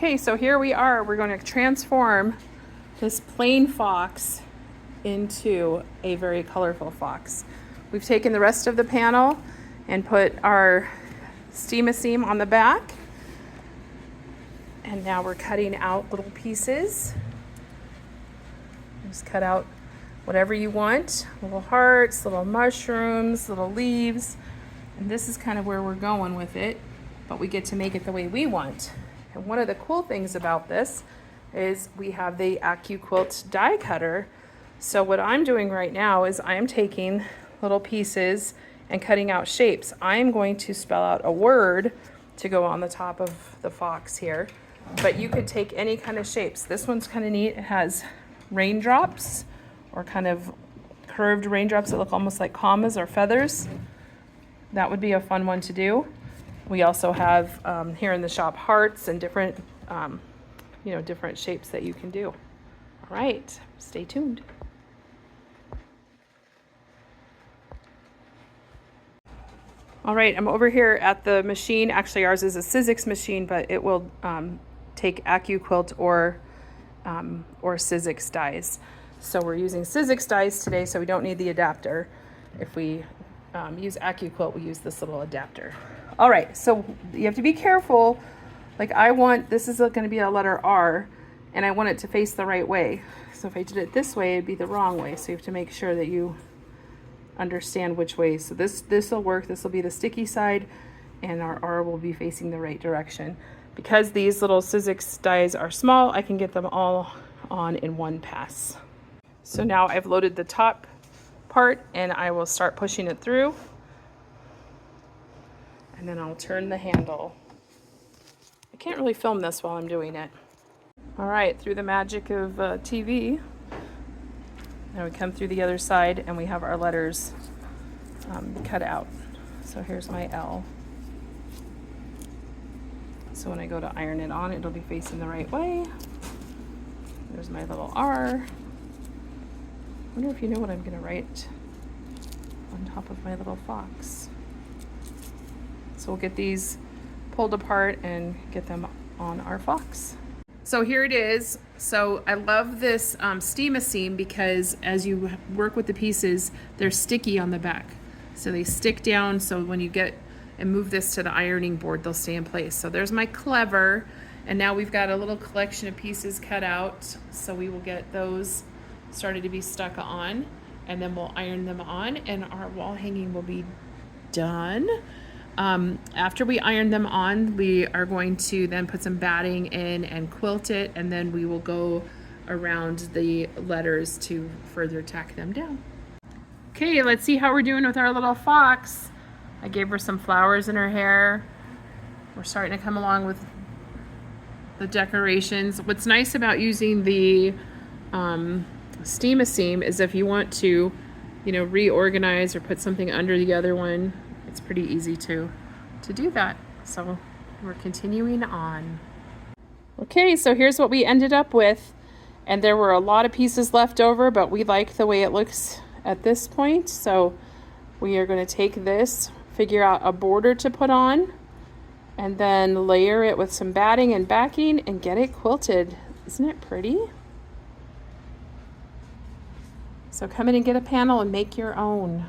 Okay, so here we are. We're going to transform this plain fox into a very colorful fox. We've taken the rest of the panel and put our steam on the back. And now we're cutting out little pieces. Just cut out whatever you want. Little hearts, little mushrooms, little leaves. And this is kind of where we're going with it, but we get to make it the way we want. And one of the cool things about this is we have the quilt die cutter. So what I'm doing right now is I'm taking little pieces and cutting out shapes. I'm going to spell out a word to go on the top of the fox here, but you could take any kind of shapes. This one's kind of neat. It has raindrops or kind of curved raindrops that look almost like commas or feathers. That would be a fun one to do. We also have here in the shop hearts and different, different shapes that you can do. All right, stay tuned. All right, I'm over here at the machine. Actually, ours is a Sizzix machine, but it will take quilt or Sizzix dies. So we're using Sizzix dies today, so we don't need the adapter. If we use quilt, we use this little adapter. All right, so you have to be careful. Like this is going to be a letter R, and I want it to face the right way. So if I did it this way, it'd be the wrong way. So you have to make sure that you understand which way. So this will work. This will be the sticky side, and our R will be facing the right direction. Because these little Sizzix dies are small, I can get them all on in one pass. So now I've loaded the top part, and I will start pushing it through. And then I'll turn the handle. I can't really film this while I'm doing it. All right, through the magic of TV, now we come through the other side and we have our letters cut out. So here's my L. So when I go to iron it on, it'll be facing the right way. There's my little R. I wonder if you know what I'm gonna write on top of my little fox. So we'll get these pulled apart and get them on our fox. So here it is. So I love this steam because as you work with the pieces, they're sticky on the back. So they stick down, so when you get and move this to the ironing board, they'll stay in place. So there's my clever, and now we've got a little collection of pieces cut out. So we will get those started to be stuck on, and then we'll iron them on, and our wall hanging will be done. After we iron them on, we are going to then put some batting in and quilt it, and then we will go around the letters to further tack them down. Okay, let's see how we're doing with our little fox. I gave her some flowers in her hair. We're starting to come along with the decorations. What's nice about using the steam is if you want to, reorganize or put something under the other one, it's pretty easy to do that. So we're continuing on. Okay, so here's what we ended up with. And there were a lot of pieces left over, but we like the way it looks at this point. So we are going to take this, figure out a border to put on, and then layer it with some batting and backing and get it quilted. Isn't it pretty? So come in and get a panel and make your own.